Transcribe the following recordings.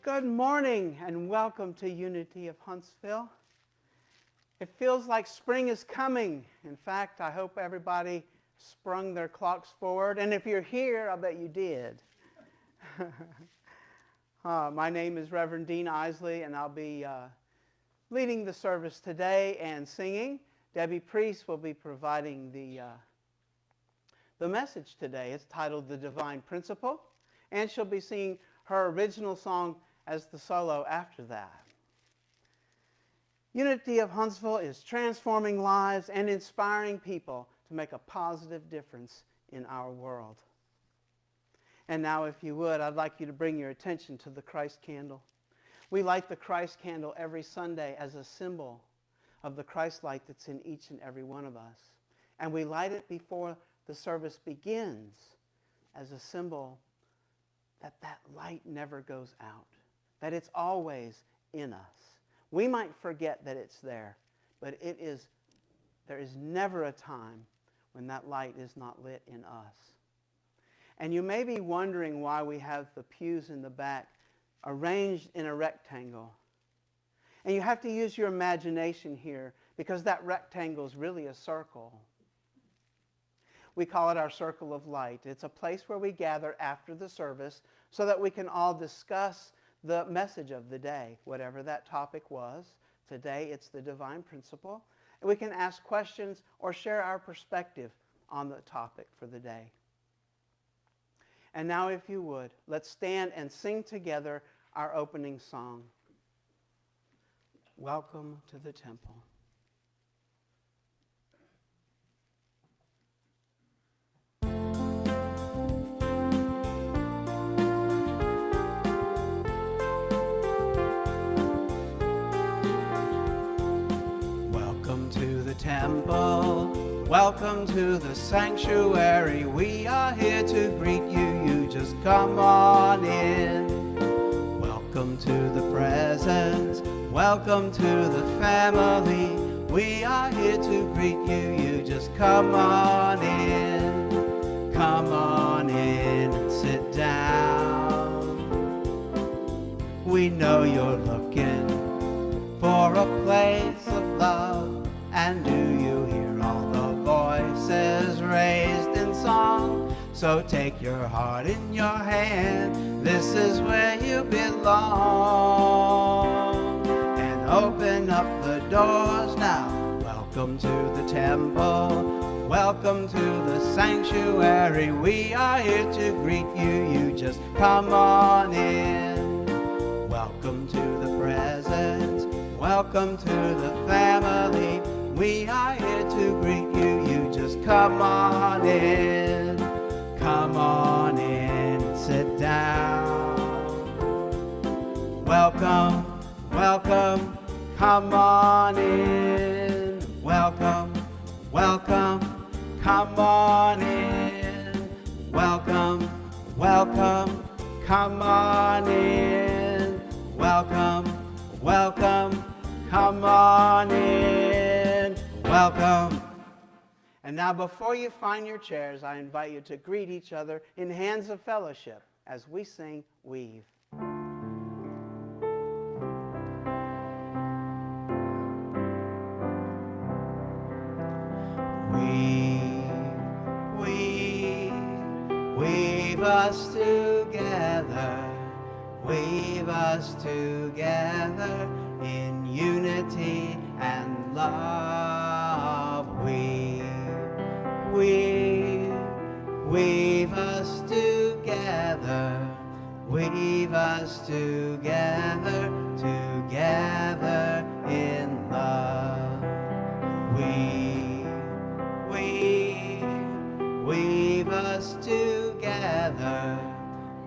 Good morning and welcome to Unity of Huntsville. It feels like spring is coming. In fact, I hope everybody sprung their clocks forward. And if you're here, I bet you did. My name is Reverend Dean Isley, and I'll be leading the service today and singing. Debbie Priest will be providing the message today. It's titled The Divine Principle, and she'll be singing her original song as the solo after that. Unity of Huntsville is transforming lives and inspiring people to make a positive difference in our world. And now, if you would, I'd like you to bring your attention to the Christ candle. We light the Christ candle every Sunday as a symbol of the Christ light that's in each and every one of us. And we light it before the service begins as a symbol that that light never goes out, that it's always in us. We might forget that it's there, but there is never a time when that light is not lit in us. And you may be wondering why we have the pews in the back arranged in a rectangle. And you have to use your imagination here, because that rectangle is really a circle. We call it our circle of light. It's a place where we gather after the service so that we can all discuss the message of the day, whatever that topic was. Today it's the divine principle. And we can ask questions or share our perspective on the topic for the day. And now, if you would, let's stand and sing together our opening song. Welcome to the Temple. Welcome to the temple. Welcome to the sanctuary. We are here to greet you. You just come on in. Welcome to the presence. Welcome to the family. We are here to greet you. You just come on in. Come on in and sit down. We know you're looking for a place of love. And do you hear all the voices raised in song? So take your heart in your hand. This is where you belong. And open up the doors now. Welcome to the temple. Welcome to the sanctuary. We are here to greet you. You just come on in. Welcome to the presence. Welcome to the family. We are here to greet you. You just come on in. Come on in and sit down. Welcome, welcome, come on in. Welcome, welcome, come on in. Welcome, welcome, come on in. Welcome, welcome, come on in. Welcome. And now, before you find your chairs, I invite you to greet each other in hands of fellowship as we sing Weave. Weave us together. Weave us together in unity and love. Weave us together. Weave us together, together in love. Weave us together.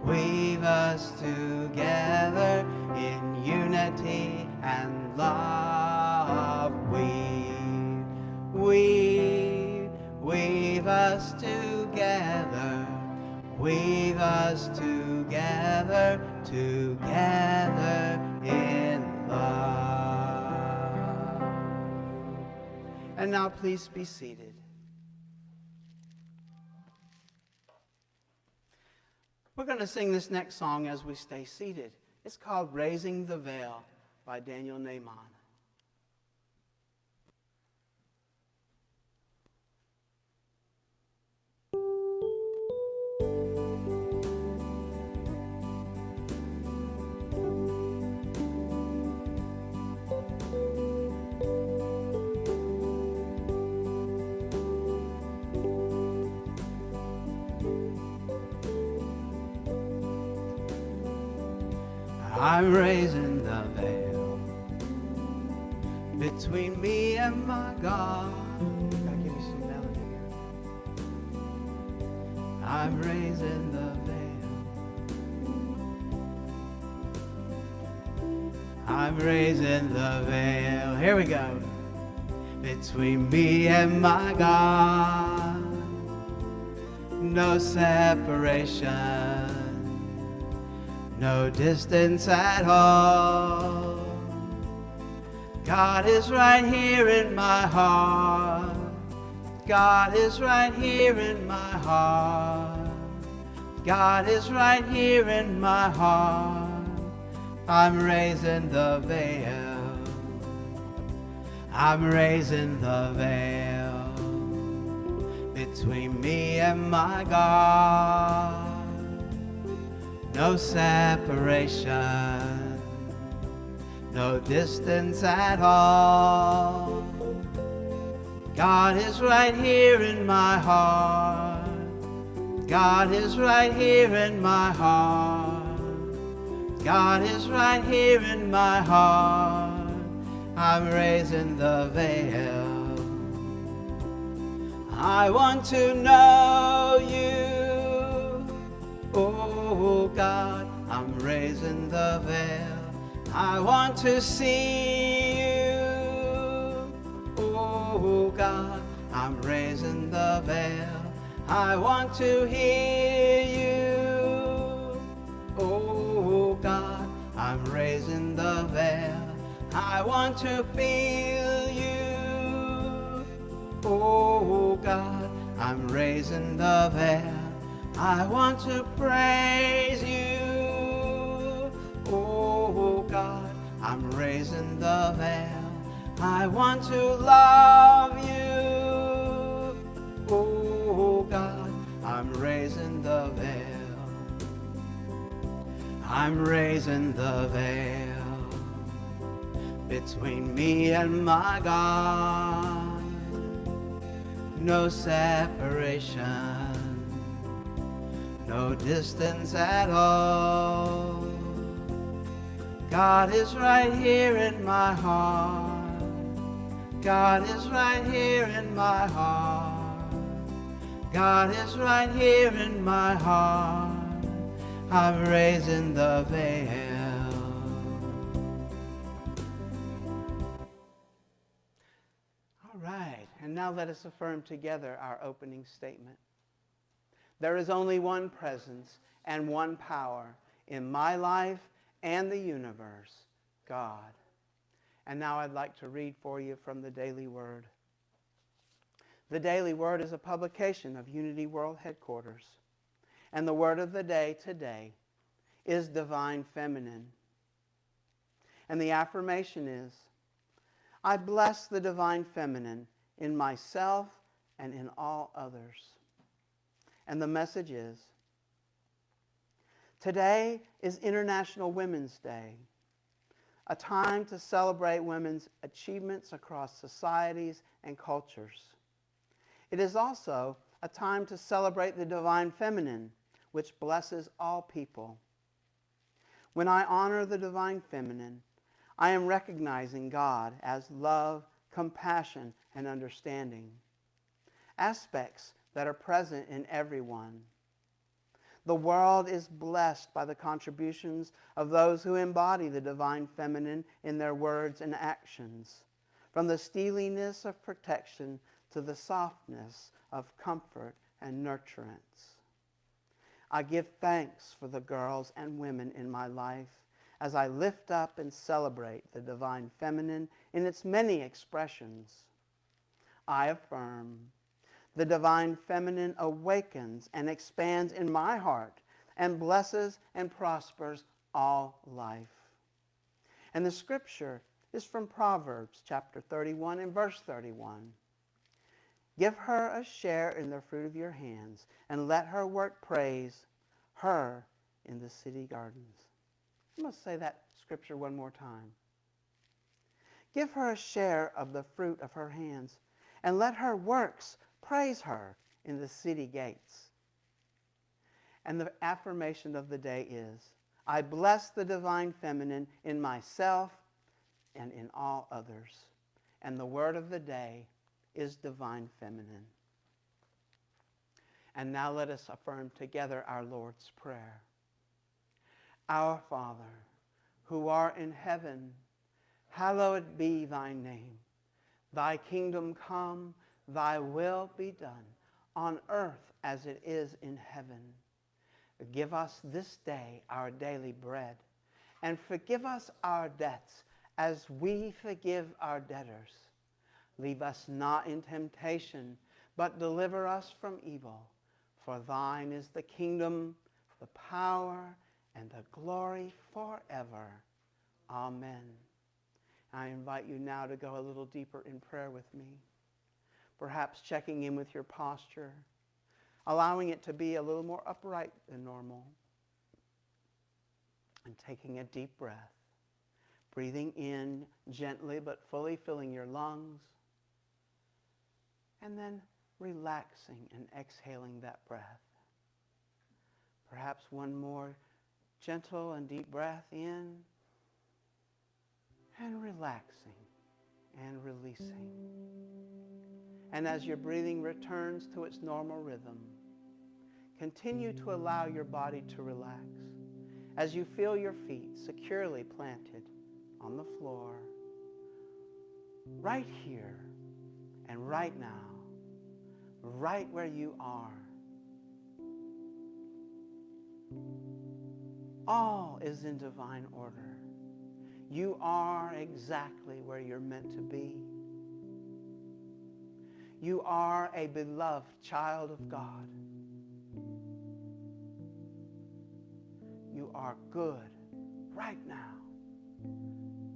Weave us together in unity and love. Weave us together. Weave us together, together in love. And now please be seated. We're going to sing this next song as we stay seated. It's called Raising the Veil by Daniel Naiman. I'm raising the veil between me and my God. Gotta give you some melody here. I'm raising the veil. I'm raising the veil. Here we go. Between me and my God. No separation. No distance at all. God is right here in my heart. God is right here in my heart. God is right here in my heart. I'm raising the veil. I'm raising the veil between me and my God. No separation, no distance at all. God is right here in my heart. God is right here in my heart. God is right here in my heart. I'm raising the veil. I want to know you. Oh God, I'm raising the veil. I want to see you. Oh God, I'm raising the veil. I want to hear you. Oh God, I'm raising the veil. I want to feel you. Oh God, I'm raising the veil. I want to praise you. Oh God, I'm raising the veil. I want to love you. Oh God, I'm raising the veil. I'm raising the veil between me and my God. No separation. No distance at all. God is right here in my heart. God is right here in my heart. God is right here in my heart. I'm raising the veil. All right, and now let us affirm together our opening statement. There is only one presence and one power in my life and the universe, God. And now I'd like to read for you from the Daily Word. The Daily Word is a publication of Unity World Headquarters. And the word of the day today is Divine Feminine. And the affirmation is, I bless the Divine Feminine in myself and in all others. And the message is, today is International Women's Day, a time to celebrate women's achievements across societies and cultures. It is also a time to celebrate the Divine Feminine, which blesses all people. When I honor the Divine Feminine, I am recognizing God as love, compassion, and understanding, aspects that are present in everyone. The world is blessed by the contributions of those who embody the Divine Feminine in their words and actions, from the steeliness of protection to the softness of comfort and nurturance. I give thanks for the girls and women in my life as I lift up and celebrate the Divine Feminine in its many expressions. I affirm the Divine Feminine awakens and expands in my heart and blesses and prospers all life. And the scripture is from Proverbs chapter 31 and verse 31. Give her a share in the fruit of your hands, and let her work praise her in the city gardens. I'm going to say that scripture one more time. Give her a share of the fruit of her hands, and let her works praise her in the city gates. And the affirmation of the day is, I bless the divine feminine in myself and in all others. And the word of the day is divine feminine. And now let us affirm together our Lord's Prayer. Our Father, who art in heaven, hallowed be thy name. Thy kingdom come, thy will be done, on earth as it is in heaven. Give us this day our daily bread, and forgive us our debts as we forgive our debtors. Leave us not in temptation, but deliver us from evil. For thine is the kingdom, the power, and the glory forever. Amen. I invite you now to go a little deeper in prayer with me, perhaps checking in with your posture, allowing it to be a little more upright than normal, and taking a deep breath, breathing in gently but fully filling your lungs, and then relaxing and exhaling that breath. Perhaps one more gentle and deep breath in, and relaxing and releasing. And as your breathing returns to its normal rhythm, continue to allow your body to relax as you feel your feet securely planted on the floor, right here and right now, right where you are. All is in divine order. You are exactly where you're meant to be. You are a beloved child of God. You are good right now,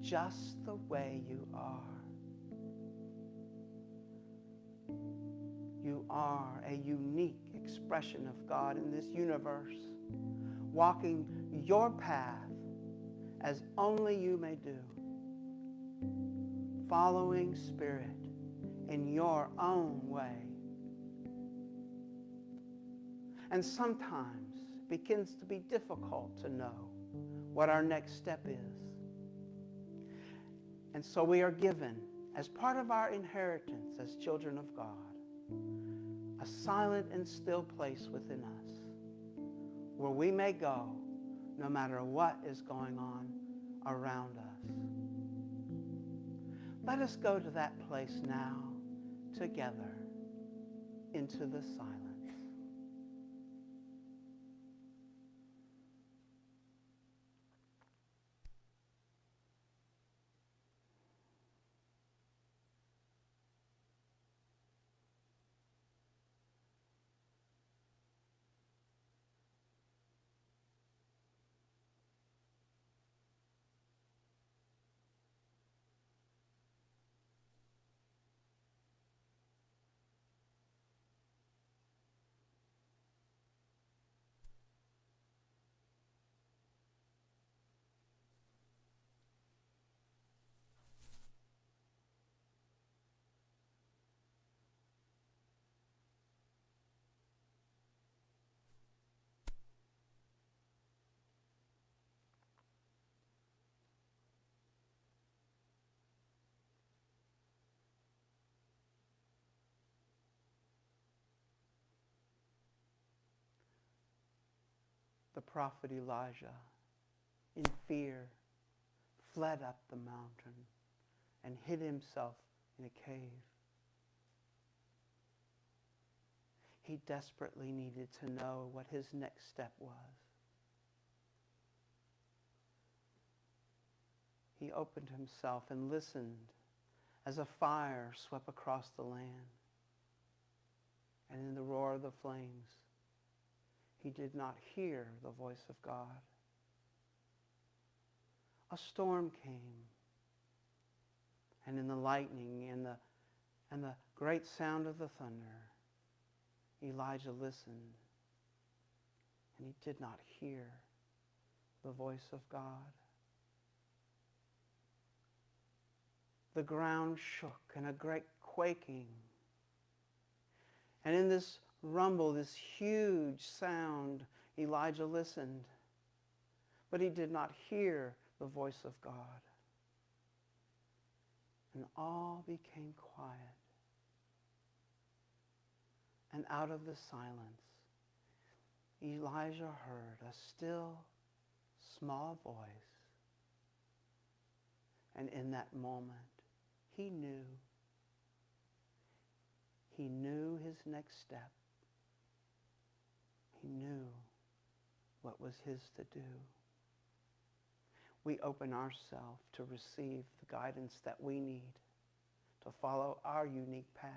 just the way you are. You are a unique expression of God in this universe, walking your path as only you may do, following Spirit in your own way. And sometimes it begins to be difficult to know what our next step is. And so we are given, as part of our inheritance as children of God, a silent and still place within us where we may go no matter what is going on around us. Let us go to that place now together into the silence. The prophet Elijah, in fear, fled up the mountain and hid himself in a cave. He desperately needed to know what his next step was. He opened himself and listened as a fire swept across the land. And in the roar of the flames, he did not hear the voice of God. a storm came. And in the lightning and the great sound of the thunder, Elijah listened, and he did not hear the voice of God. The ground shook and a great quaking. And in this rumble, this huge sound, Elijah listened, but he did not hear the voice of God. And all became quiet. And out of the silence, Elijah heard a still, small voice. And in that moment, he knew. He knew his next step. He knew what was his to do. We open ourselves to receive the guidance that we need to follow our unique path.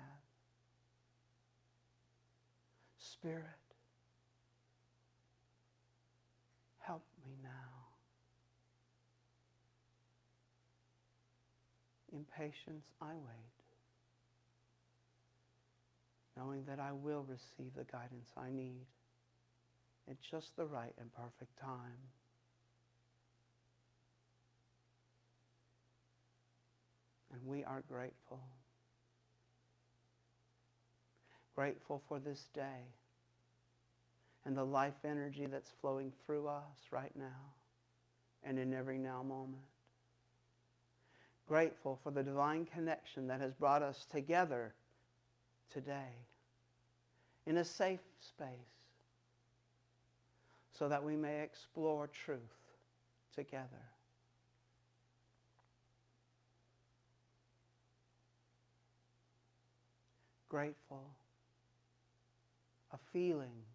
Spirit, help me now. In patience, I wait, knowing that I will receive the guidance I need at just the right and perfect time. And we are grateful. Grateful for this day and the life energy that's flowing through us right now and in every now moment. Grateful for the divine connection that has brought us together today in a safe space so that we may explore truth together. Grateful, a feeling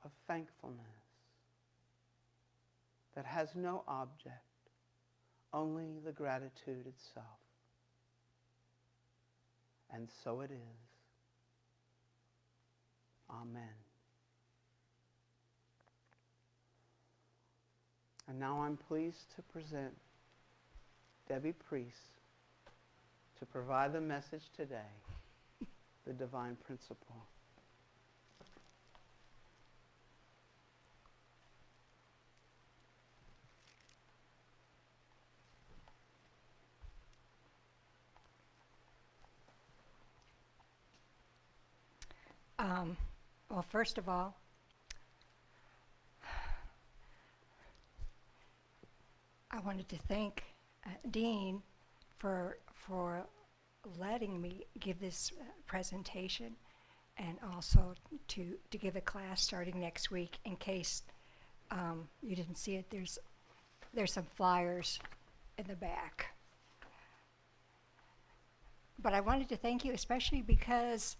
of thankfulness that has no object, only the gratitude itself. And so it is. Amen. And now I'm pleased to present Debbie Priest to provide the message today, the divine principle. Well, first of all, I wanted to thank Dean for letting me give this presentation, and also to give a class starting next week. In case you didn't see it, there's some flyers in the back. But I wanted to thank you especially because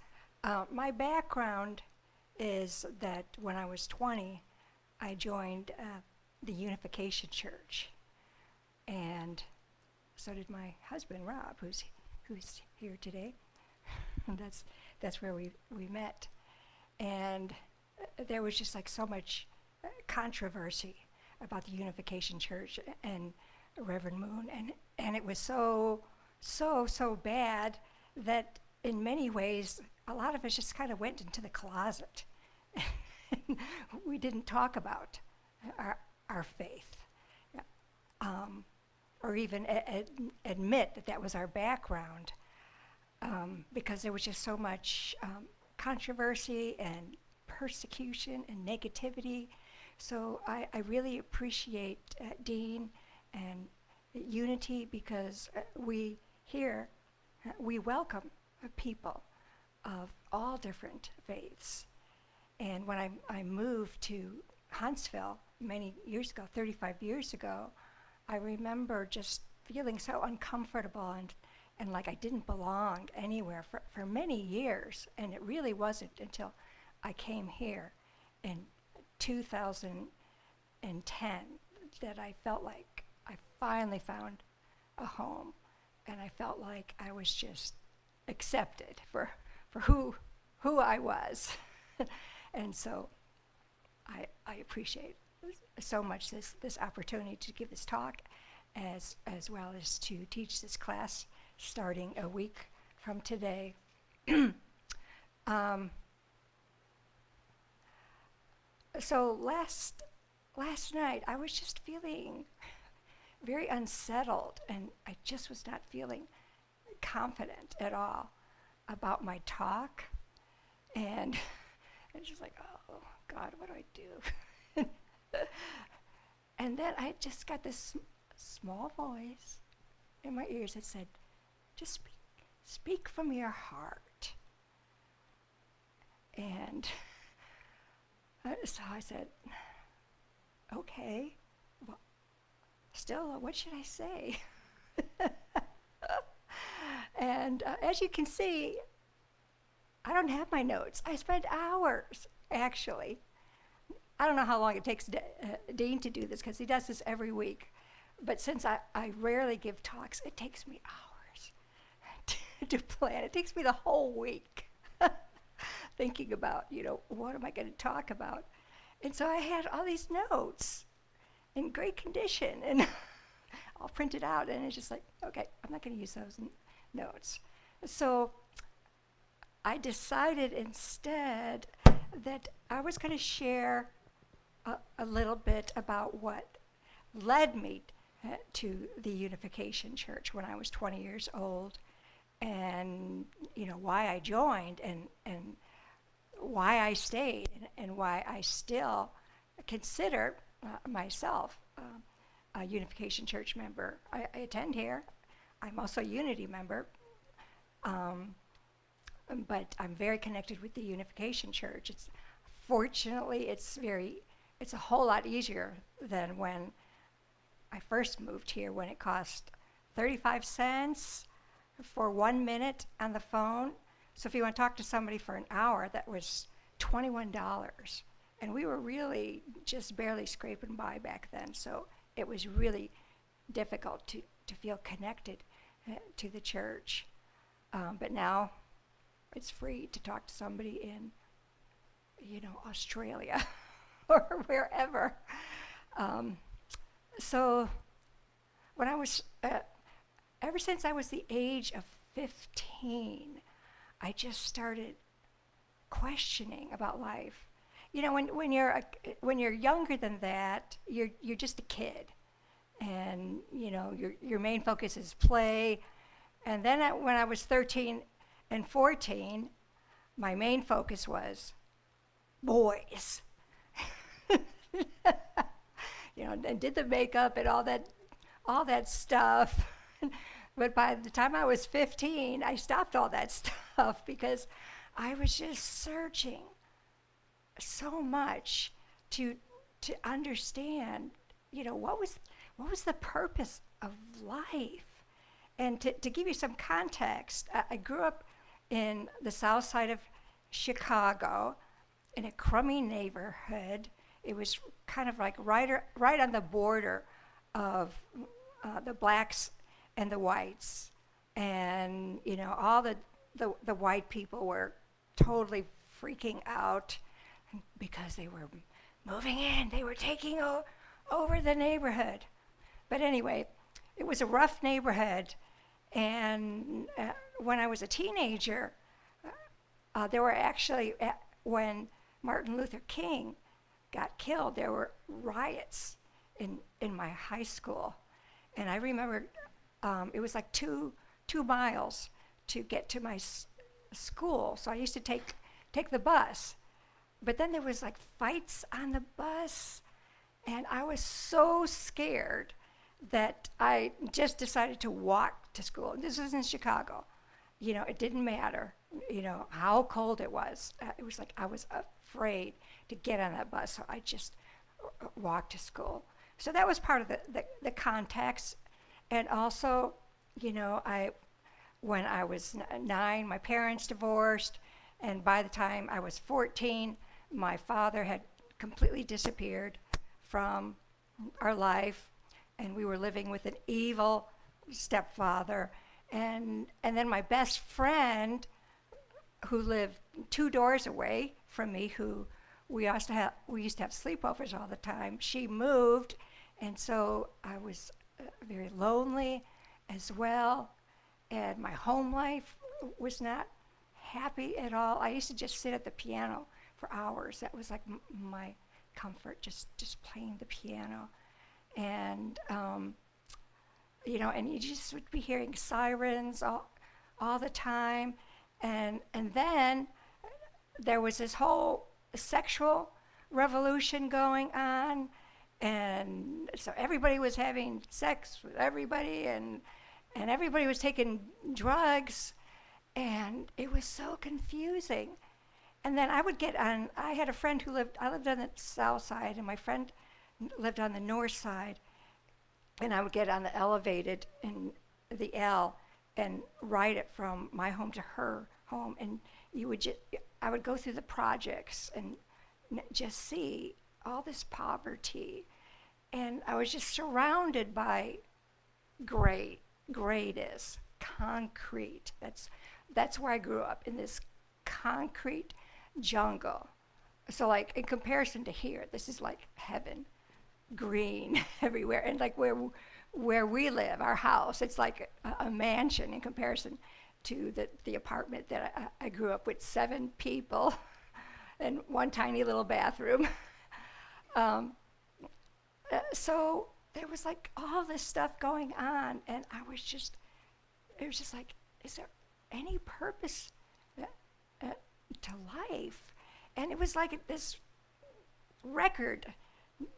my background is that when I was 20, I joined the Unification Church, and so did my husband Rob, who's here today. that's where we met, and there was just like so much controversy about the Unification Church and Reverend Moon, and it was so bad that in many ways a lot of us just kind of went into the closet. We didn't talk about our faith, or even admit that was our background, because there was just so much controversy and persecution and negativity. So I really appreciate Dean and Unity, because we here, we welcome people of all different faiths. And when I moved to Huntsville many years ago, 35 years ago, I remember just feeling so uncomfortable and like I didn't belong anywhere for many years. And it really wasn't until I came here in 2010 that I felt like I finally found a home, and I felt like I was just accepted for who I was. And so I appreciate so much this opportunity to give this talk, as well as to teach this class starting a week from today. So last night I was just feeling very unsettled, and I just was not feeling confident at all about my talk, and it's just like, oh God, what do I do? And then I just got this small voice in my ears that said, just speak from your heart. And so I said, okay, well, still, what should I say? And as you can see, I don't have my notes. I spent hours, actually. I don't know how long it takes Dean to do this, because he does this every week. But since I rarely give talks, it takes me hours to plan. It takes me the whole week thinking about, what am I going to talk about? And so I had all these notes in great condition and all printed out, and it's just like, okay, I'm not going to use those notes. So I decided instead that I was going to share a little bit about what led me to the Unification Church when I was 20 years old, and why I joined, and why I stayed, and why I still consider myself a Unification Church member. I attend here. I'm also a Unity member, but I'm very connected with the Unification Church. Fortunately, it's a whole lot easier than when I first moved here, when it cost 35 cents for 1 minute on the phone. So if you want to talk to somebody for an hour, that was $21. And we were really just barely scraping by back then. So it was really difficult to feel connected to the church. But now it's free to talk to somebody in, Australia or wherever. So when I was, ever since I was the age of 15, I just started questioning about life. When you're younger than that, you're just a kid, and your main focus is play. And then when I was 13 and 14, my main focus was boys. And did the makeup and all that stuff. But by the time I was 15, I stopped all that stuff because I was just searching so much to understand, what was the purpose of life. And to give you some context, I grew up in the south side of Chicago in a crummy neighborhood. It was kind of like right on the border of the blacks and the whites. And, all the white people were totally freaking out because they were moving in. They were taking over the neighborhood. But anyway, it was a rough neighborhood. And when I was a teenager, there were actually, when Martin Luther King got killed, there were riots in my high school. And I remember it was like two miles to get to my school. So I used to take the bus. But then there was like fights on the bus, and I was so scared that I just decided to walk to school. This was in Chicago. It didn't matter, how cold it was. It was like I was afraid to get on that bus, so I just walked to school. So that was part of the context. And also, when I was 9, my parents divorced, and by the time I was 14, my father had completely disappeared from our life, and we were living with an evil stepfather. And then my best friend, who lived 2 doors away from me, who we used to have sleepovers all the time. She moved, and so I was very lonely as well, and my home life was not happy at all. I used to just sit at the piano for hours. That was like my comfort, just playing the piano. And and you just would be hearing sirens all the time. And then there was this whole sexual revolution going on, and so everybody was having sex with everybody, and everybody was taking drugs, and it was so confusing. And then I had a friend I lived on the south side, and my friend lived on the north side, and I would get on the elevated in the L and ride it from my home to her home, and I would go through the projects and just see all this poverty, and I was just surrounded by greatest concrete. That's where I grew up, in this concrete jungle. So like in comparison to here, this is like heaven, green everywhere, and like where we live, our house, it's like a mansion in comparison to the apartment that I grew up with, 7 people and one tiny little bathroom. So there was like all this stuff going on, and it was just like, is there any purpose to life? And it was like this record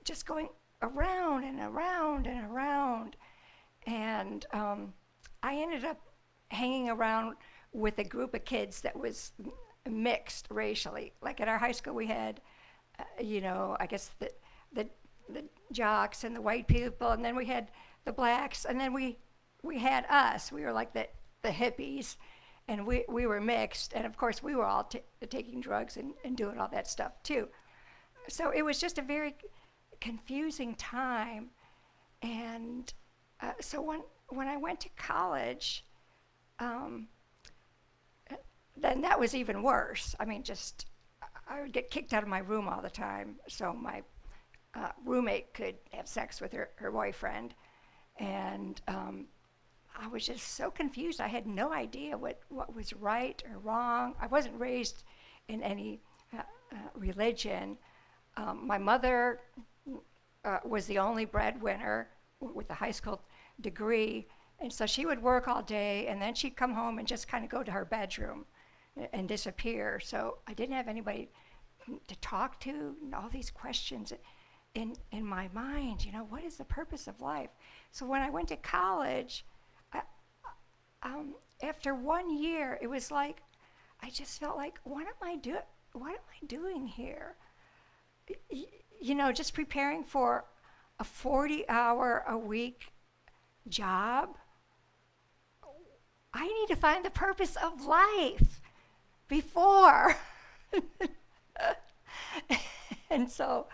just going around and around and around. And I ended up hanging around with a group of kids that was mixed racially. Like at our high school, we had, I guess the jocks and the white people, and then we had the blacks, and then we had us. We were like the hippies, and we were mixed, and of course we were all taking drugs and doing all that stuff too. So it was just a very confusing time. And so when I went to college, then that was even worse. I mean, I would get kicked out of my room all the time, so my roommate could have sex with her boyfriend, and I was just so confused. I had no idea what was right or wrong. I wasn't raised in any religion. My mother was the only breadwinner with a high school degree, and so she would work all day, and then she'd come home and just kind of go to her bedroom and disappear. So I didn't have anybody to talk to, and all these questions in my mind, what is the purpose of life? So when I went to college, after 1 year, it was like, I just felt like, what am I doing here? Just preparing for a 40-hour-a-week job. I need to find the purpose of life before. And so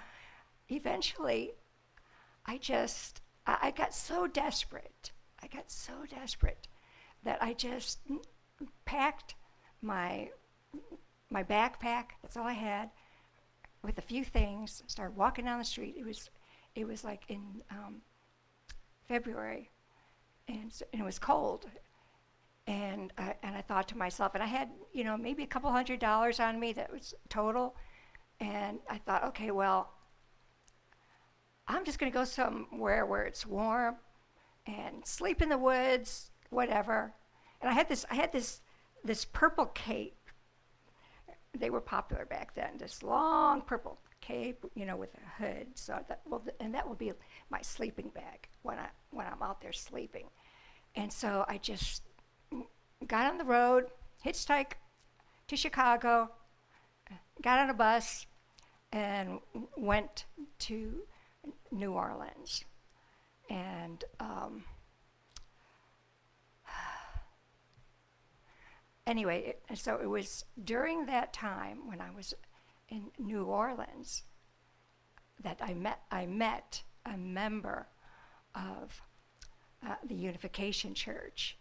eventually I got so desperate. That I just packed my backpack. That's all I had, with a few things. Started walking down the street. It was like in February, and it was cold. And I thought to myself, and I had maybe a couple $100 on me. That was total. And I thought, okay, well, I'm just going to go somewhere where it's warm and sleep in the woods, whatever. And I had this purple cape. They were popular back then. This long purple cape, with a hood. So that will be my sleeping bag when I'm out there sleeping. And so I just got on the road, hitchhiked to Chicago, got on a bus, and went to New Orleans. And anyway, so it was during that time when I was in New Orleans that I met a member of the Unification Church.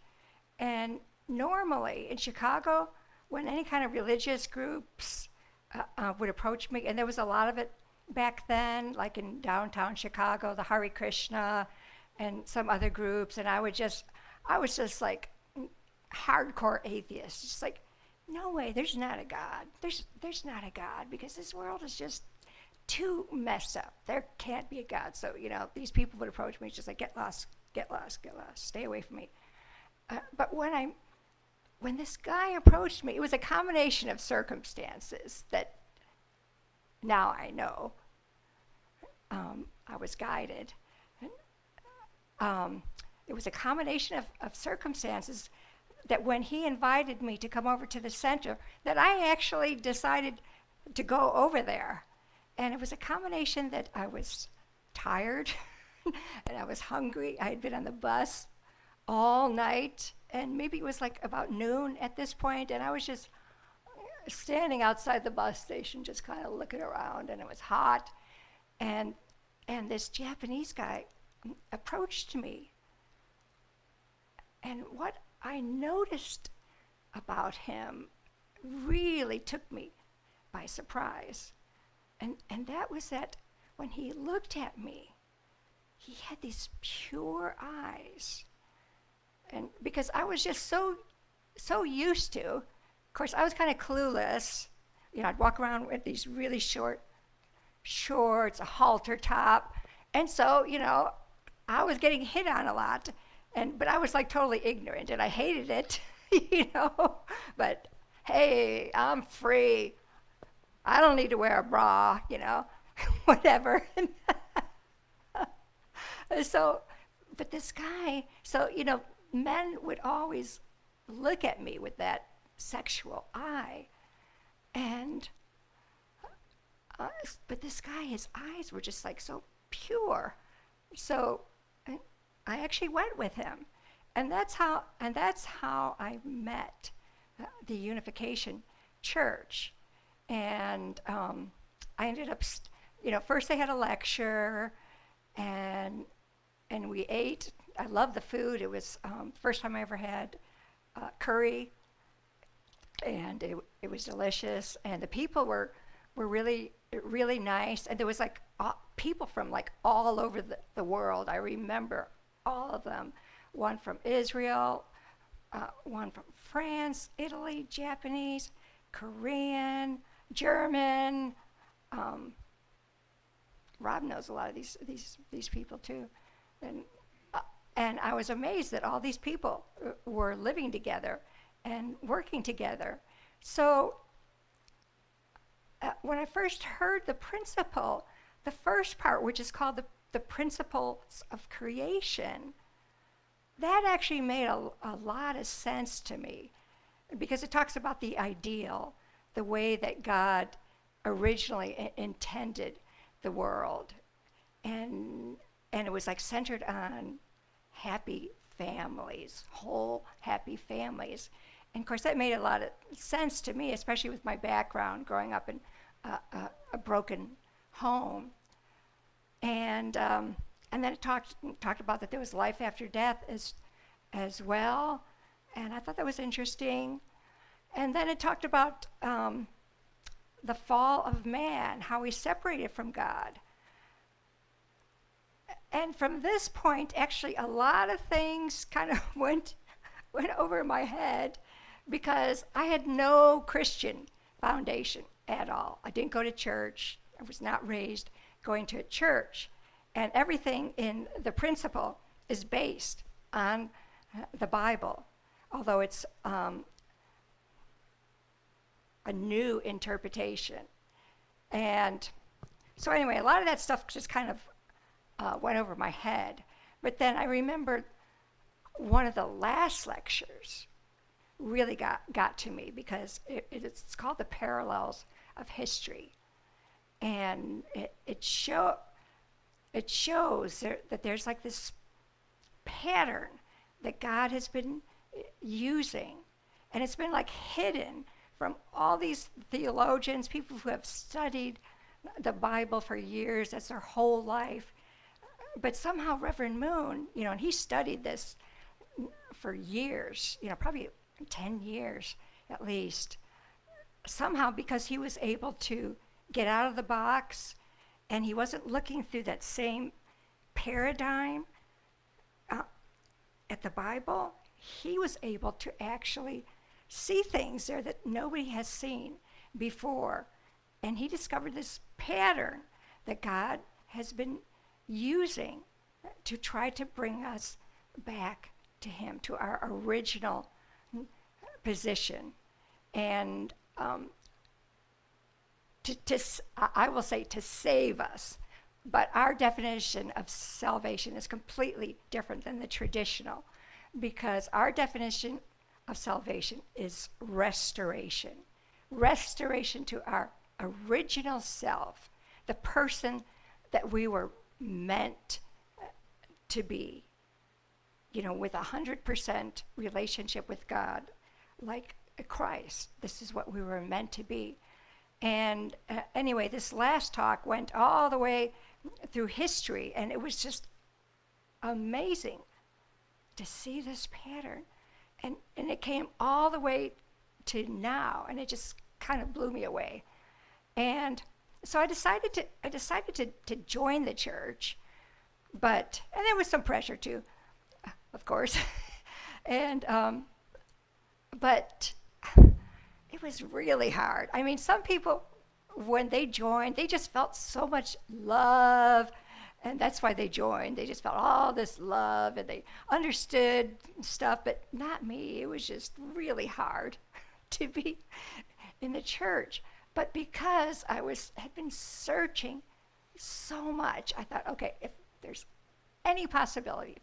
And normally in Chicago, when any kind of religious groups would approach me, and there was a lot of it back then, like in downtown Chicago, the Hare Krishna and some other groups, and I was just like hardcore atheist, just like, no way, there's not a God. There's not a God, because this world is just too messed up. There can't be a God. So, these people would approach me, just like, get lost, get lost, get lost, stay away from me. But when this guy approached me, it was a combination of circumstances that now I know. I was guided. It was a combination of circumstances that when he invited me to come over to the center, that I actually decided to go over there. And it was a combination that I was tired and I was hungry. I had been on the bus all night, and maybe it was like about noon at this point, and I was just standing outside the bus station just kind of looking around, and it was hot. And this Japanese guy approached me. And what I noticed about him really took me by surprise. And that was that when he looked at me, he had these pure eyes. And because I was just so used to, of course, I was kind of clueless. I'd walk around with these really short shorts, a halter top. And so, I was getting hit on a lot. But I was like totally ignorant, and I hated it, But hey, I'm free. I don't need to wear a bra, whatever. So, but this guy, men would always look at me with that sexual eye. And, but this guy, his eyes were just like so pure. So, I actually went with him, and that's how I met the Unification Church. And I ended up, first they had a lecture, and we ate. I loved the food. It was first time I ever had curry, and it was delicious. And the people were really really nice, and there was like people from like all over the world. I remember all of them, one from Israel, one from France, Italy, Japanese, Korean, German. Rob knows a lot of these people too, and I was amazed that all these people were living together and working together. So when I first heard the principle, the first part, which is called the principles of creation, that actually made a lot of sense to me, because it talks about the ideal, the way that God originally intended the world. And it was like centered on happy families, whole happy families. And of course that made a lot of sense to me, especially with my background growing up in a broken home. And then it talked about that there was life after death as well, and I thought that was interesting. And then it talked about the fall of man, how he's separated from God. And from this point, actually, a lot of things kind of went over my head, because I had no Christian foundation at all. I didn't go to church. I was not raised going to a church. And everything in the principle is based on the Bible, although it's a new interpretation. And so anyway, a lot of that stuff just kind of went over my head. But then I remember one of the last lectures really got to me, because it's called The Parallels of History. And it shows that there's like this pattern that God has been using, and it's been like hidden from all these theologians, people who have studied the Bible for years, that's their whole life. But somehow Reverend Moon, and he studied this for years, probably 10 years at least. somehow, because he was able to get out of the box and he wasn't looking through that same paradigm at the Bible, he was able to actually see things there that nobody has seen before. And he discovered this pattern that God has been using to try to bring us back to him, to our original position. And I will say to save us. But our definition of salvation is completely different than the traditional, because our definition of salvation is restoration. Restoration to our original self, the person that we were meant to be, with 100% relationship with God, like Christ. This is what we were meant to be. And anyway, this last talk went all the way through history, and it was just amazing to see this pattern. And it came all the way to now, and it just kind of blew me away. And so I decided to join the church, and there was some pressure too, of course. And but it was really hard. I mean, some people, when they joined, they just felt so much love, and that's why they joined. They just felt all this love, and they understood stuff, but not me. It was just really hard to be in the church. But because I had been searching so much, I thought, okay, if there's any possibility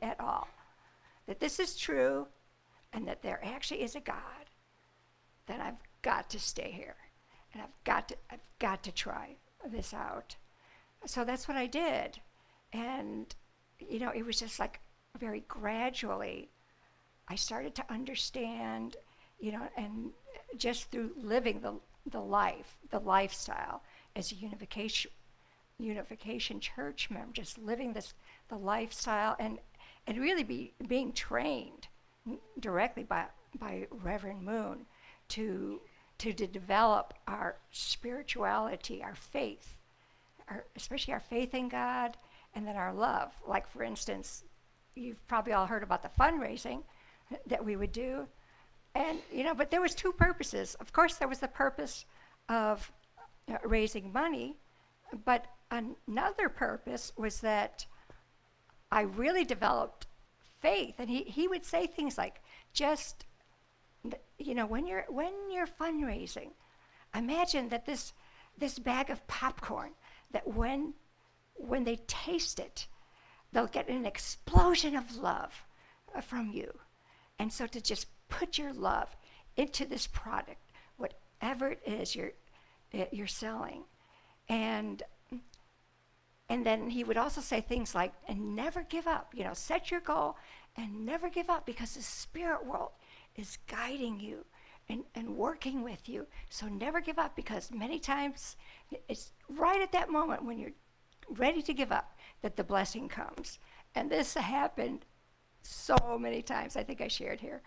at all, that this is true, and that there actually is a God, then I've got to stay here, and I've got to try this out. So that's what I did, and it was just like very gradually I started to understand, and just through living the lifestyle as a unification church member, just living the lifestyle, and really being trained directly by Reverend Moon to develop our spirituality, our faith, especially our faith in God, and then our love. Like, for instance, you've probably all heard about the fundraising that we would do. And, but there was two purposes. Of course, there was the purpose of raising money, but another purpose was that I really developed faith. And he would say things like, just, when you're fundraising, imagine that this bag of popcorn, that when they taste it, they'll get an explosion of love from you. And so to just put your love into this product, whatever it is you're selling. And then he would also say things like, and never give up, set your goal and never give up, because the spirit world is guiding you and working with you. So never give up, because many times it's right at that moment when you're ready to give up that the blessing comes. And this happened so many times. I think I shared here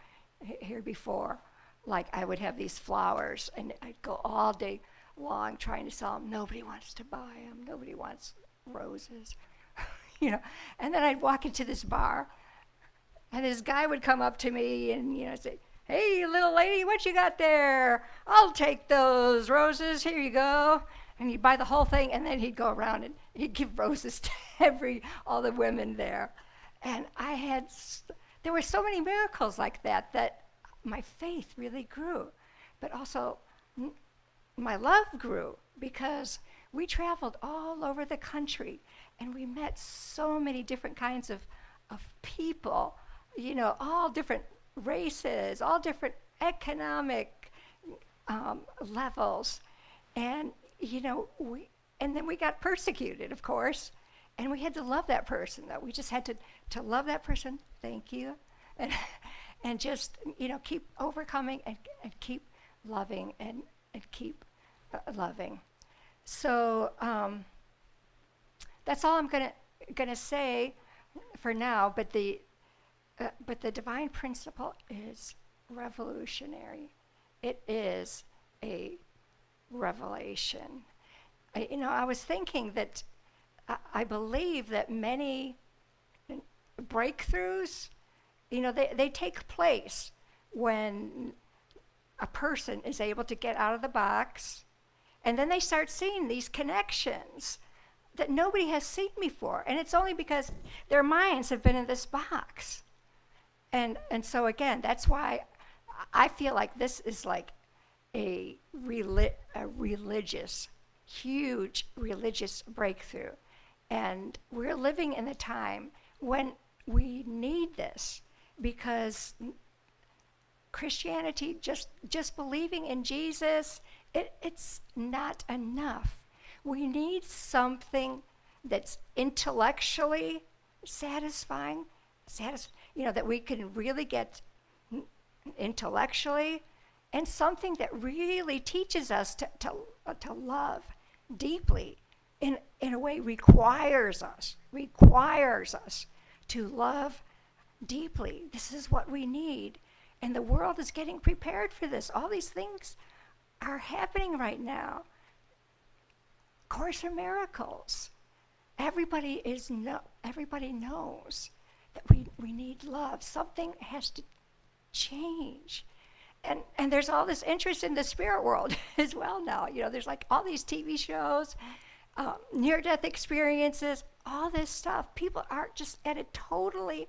before. Like, I would have these flowers, and I'd go all day long trying to sell them. Nobody wants to buy them. Nobody wants roses, And then I'd walk into this bar, and this guy would come up to me and say, "Hey, little lady, what you got there? I'll take those roses. Here you go." And he'd buy the whole thing, and then he'd go around and he'd give roses to all the women there. And there were so many miracles like that my faith really grew. But also my love grew, because we traveled all over the country, and we met so many different kinds of people, all different races, all different economic levels. And, and then we got persecuted, of course, and we had to love that person. We just had to love that person, thank you, and just, keep overcoming and keep loving and keep loving. So that's all I'm gonna say for now. But the divine principle is revolutionary. it is a revelation. I was thinking that I believe that many breakthroughs, they take place when a person is able to get out of the box, and then they start seeing these connections that nobody has seen before. And it's only because their minds have been in this box. And so again, that's why I feel like this is like a religious, huge religious breakthrough. And we're living in a time when we need this, because Christianity, just believing in Jesus, it's not enough. We need something that's intellectually satisfying, that we can really get intellectually, and something that really teaches us to love deeply, in a way requires us to love deeply. This is what we need. And the world is getting prepared for this. All these things are happening right now. Course in Miracles. Everybody knows that we need love. Something has to change. And there's all this interest in the spirit world as well now. There's like all these TV shows, near-death experiences, all this stuff. People are just at a totally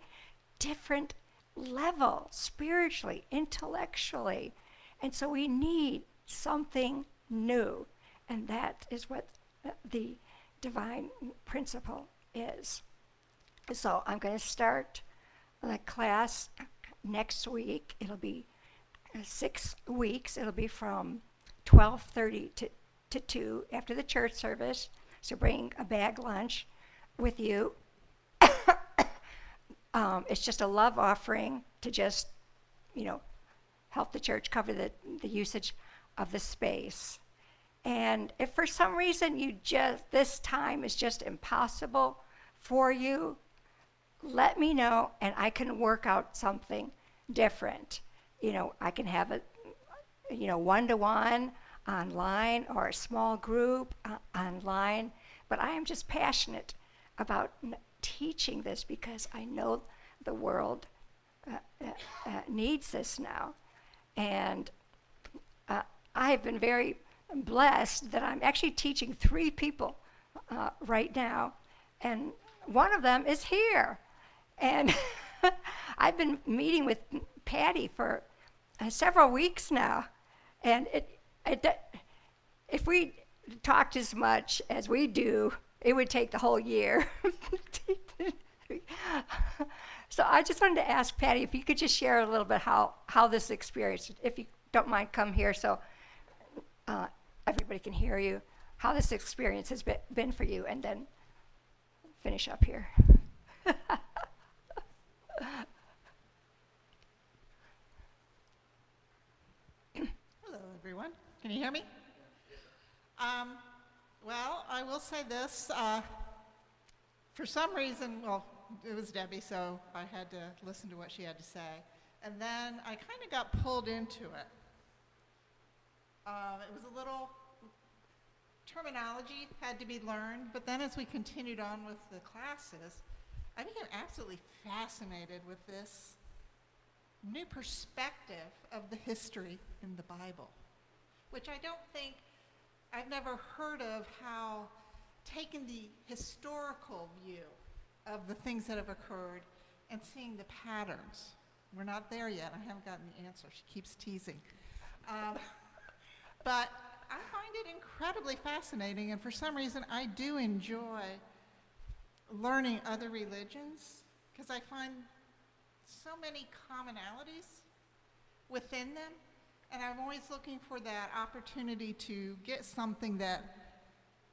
different level, spiritually, intellectually. And so we need something new. And that is what the divine principle is. So I'm going to start the class next week. It'll be 6 weeks. It'll be from 12:30 to 2 after the church service. So bring a bag lunch with you. It's just a love offering to just, help the church cover the usage of the space. And if for some reason this time is just impossible for you, let me know and I can work out something different. I can have a, one-to-one online or a small group online, but I am just passionate about teaching this because I know the world needs this now. And I have been very blessed that I'm actually teaching 3 people right now, and one of them is here. And I've been meeting with Patty for several weeks now, and if we talked as much as we do, it would take the whole year. So I just wanted to ask Patty if you could just share a little bit how this experience, if you don't mind, come here so everybody can hear you, how this experience has been for you, and then finish up here. Hello, everyone. Can you hear me? Well, I will say this. For some reason, it was Debbie, so I had to listen to what she had to say. And then I kind of got pulled into it. It was a little terminology had to be learned, but then as we continued on with the classes, I became absolutely fascinated with this new perspective of the history in the Bible, which I don't think, I've never heard of how taking the historical view of the things that have occurred and seeing the patterns. We're not there yet. I haven't gotten the answer. She keeps teasing. But I find it incredibly fascinating, and for some reason I do enjoy learning other religions because I find so many commonalities within them, and I'm always looking for that opportunity to get something that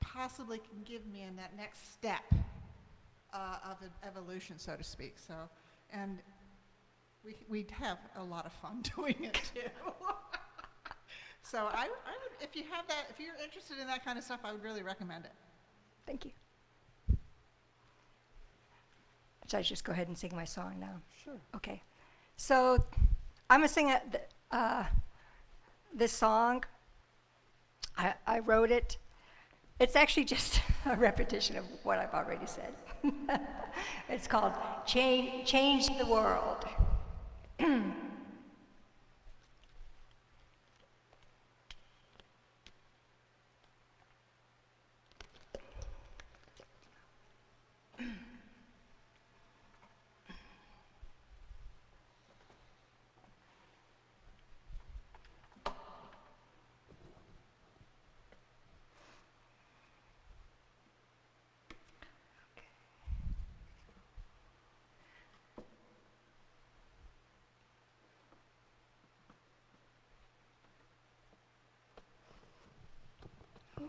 possibly can give me in that next step of evolution, so to speak. So, and we'd have a lot of fun doing it too. So I would, if you're interested in that kind of stuff, I would really recommend it. Thank you. Should I just go ahead and sing my song now? Sure. Okay. So I'm going to sing this song, I wrote it. It's actually just a repetition of what I've already said. It's called Change the World.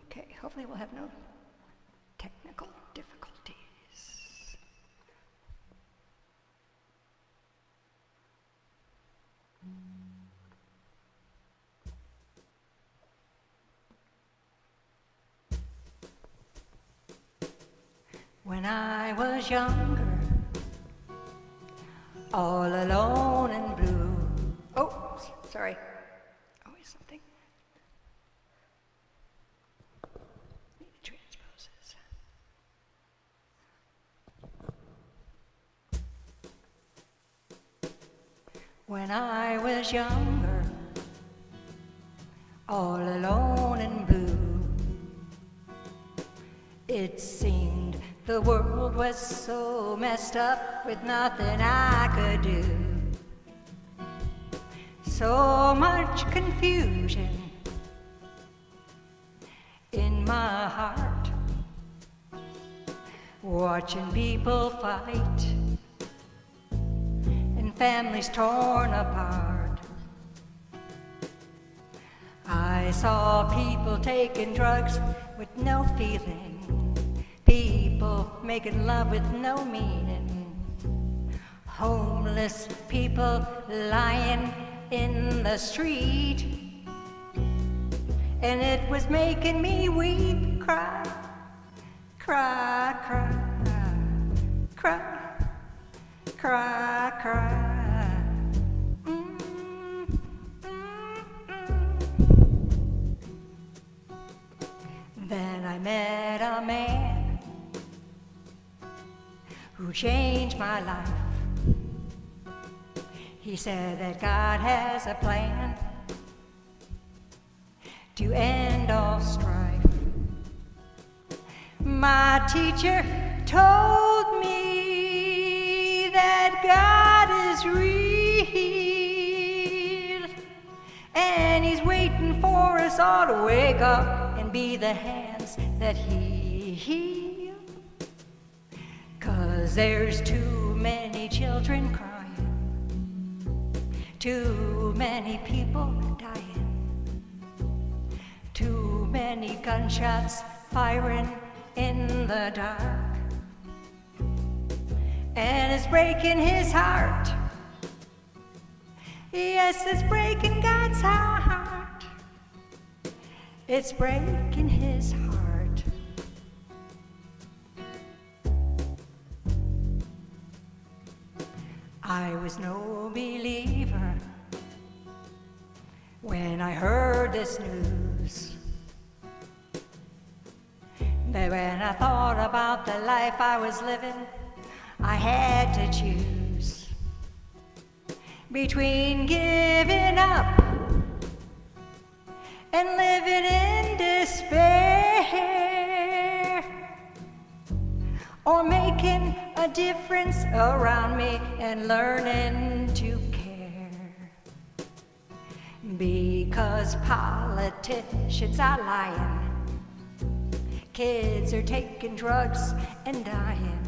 Okay, hopefully we'll have no technical difficulties. When I was younger, all alone and blue. Oh, sorry. Always something. Need transposes. When I was younger, all alone and blue, it seemed the world was so messed up with nothing I could do. So much confusion in my heart, watching people fight and families torn apart. I saw people taking drugs with no feeling, people making love with no meaning, homeless people lying in the street, and it was making me weep, cry, cry, cry, cry, cry, cry. Then I met a man who changed my life. He said that God has a plan to end all strife. My teacher told me that God is real, and He's waiting for us all to wake up and be the hands that He healed. 'Cause there's too many children crying, too many people dying, too many gunshots firing in the dark, and it's breaking His heart. Yes, it's breaking God's heart. It's breaking His heart. I was no believer when I heard this news, but when I thought about the life I was living, I had to choose between giving up and living in despair, or making a difference around me and learning to care. Because politicians are lying, kids are taking drugs and dying,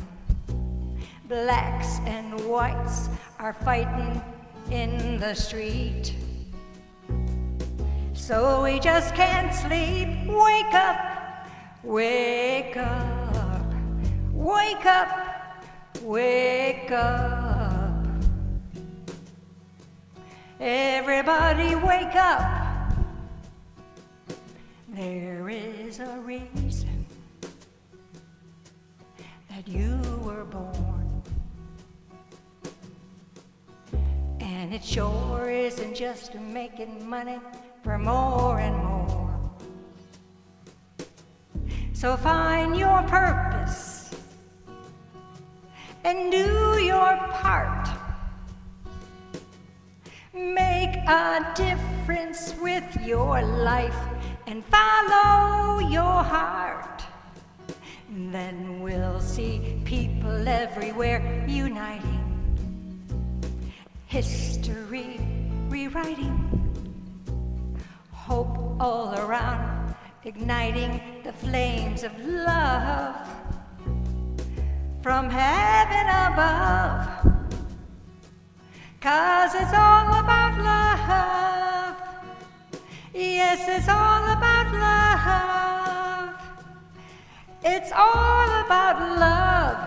blacks and whites are fighting in the street. So we just can't sleep. Wake up, wake up, wake up, wake up. Everybody wake up. There is a reason that you were born, and it sure isn't just making money for more and more. So find your purpose and do your part. Make a difference with your life and follow your heart. Then we'll see people everywhere uniting, history rewriting, hope all around, igniting the flames of love from heaven above. 'Cause it's all about love. Yes, it's all about love. It's all about love.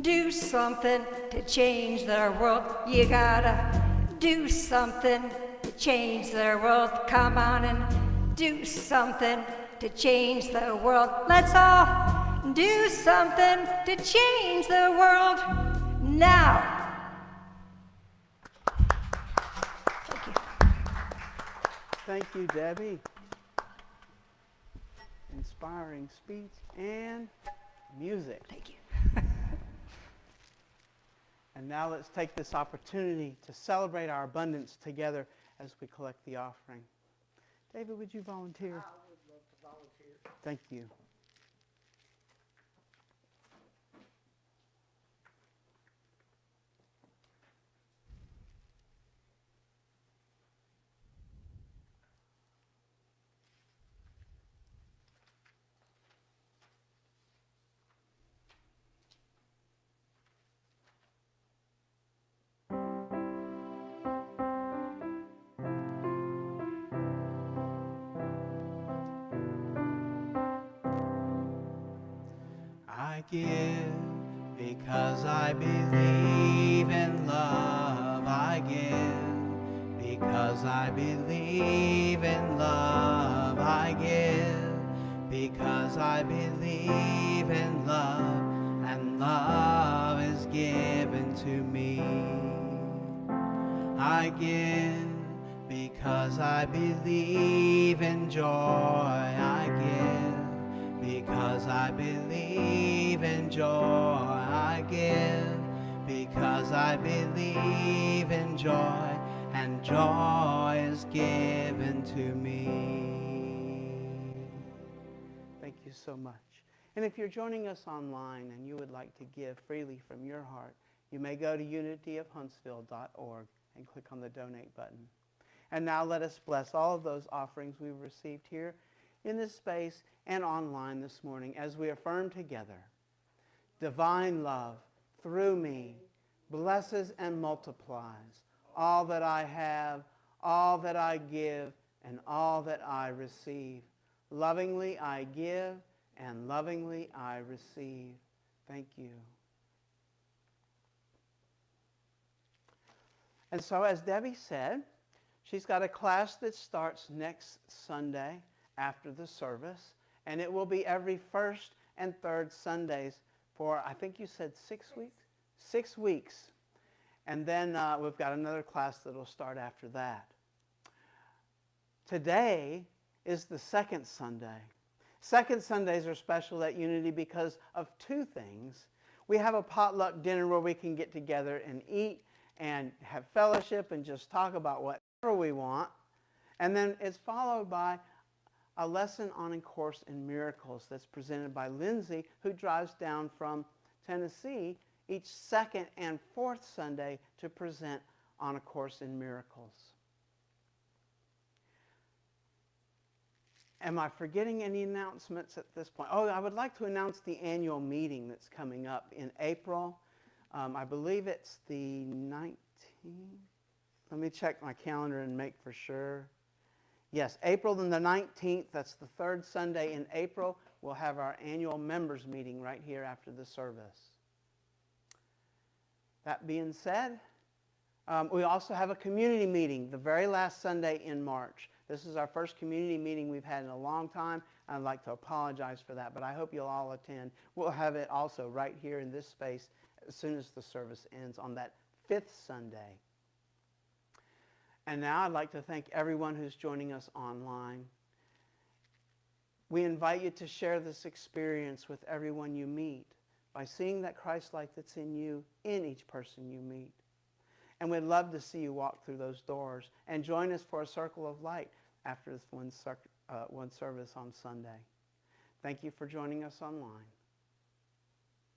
Do something to change the world. You gotta do something to change the world. Come on and do something to change the world. Let's all do something to change the world now. Thank you. Thank you, Debbie. Inspiring speech and music. Thank you. And now let's take this opportunity to celebrate our abundance together as we collect the offering. David, would you volunteer? I would love to volunteer. Thank you. I give because I believe in love. I give because I believe in love. I give because I believe in love, and love is given to me. I give because I believe in joy. I give because I believe in joy. I give because I believe in joy, and joy is given to me. Thank you so much. And if you're joining us online and you would like to give freely from your heart, you may go to unityofhuntsville.org and click on the donate button. And now let us bless all of those offerings we've received here in this space and online this morning as we affirm together. Divine love through me blesses and multiplies all that I have, all that I give, and all that I receive. Lovingly I give, and lovingly I receive. Thank you. And so as Debbie said, she's got a class that starts next Sunday after the service, and it will be every first and third Sundays for, I think you said 6 weeks? 6 weeks. And then we've got another class that will start after that. Today is the second Sunday. Second Sundays are special at Unity because of two things. We have a potluck dinner where we can get together and eat and have fellowship and just talk about whatever we want. And then it's followed by a lesson on A Course in Miracles that's presented by Lindsay, who drives down from Tennessee each second and fourth Sunday to present on A Course in Miracles. Am I forgetting any announcements at this point? Oh, I would like to announce the annual meeting that's coming up in April. I believe it's the 19th. Let me check my calendar and make for sure. Yes, April the 19th, that's the third Sunday in April. We'll have our annual members meeting right here after the service. That being said, we also have a community meeting the very last Sunday in March. This is our first community meeting we've had in a long time. I'd like to apologize for that, but I hope you'll all attend. We'll have it also right here in this space as soon as the service ends on that fifth Sunday. And now I'd like to thank everyone who's joining us online. We invite you to share this experience with everyone you meet by seeing that Christ light that's in you in each person you meet. And we'd love to see you walk through those doors and join us for a circle of light after this one service on Sunday. Thank you for joining us online.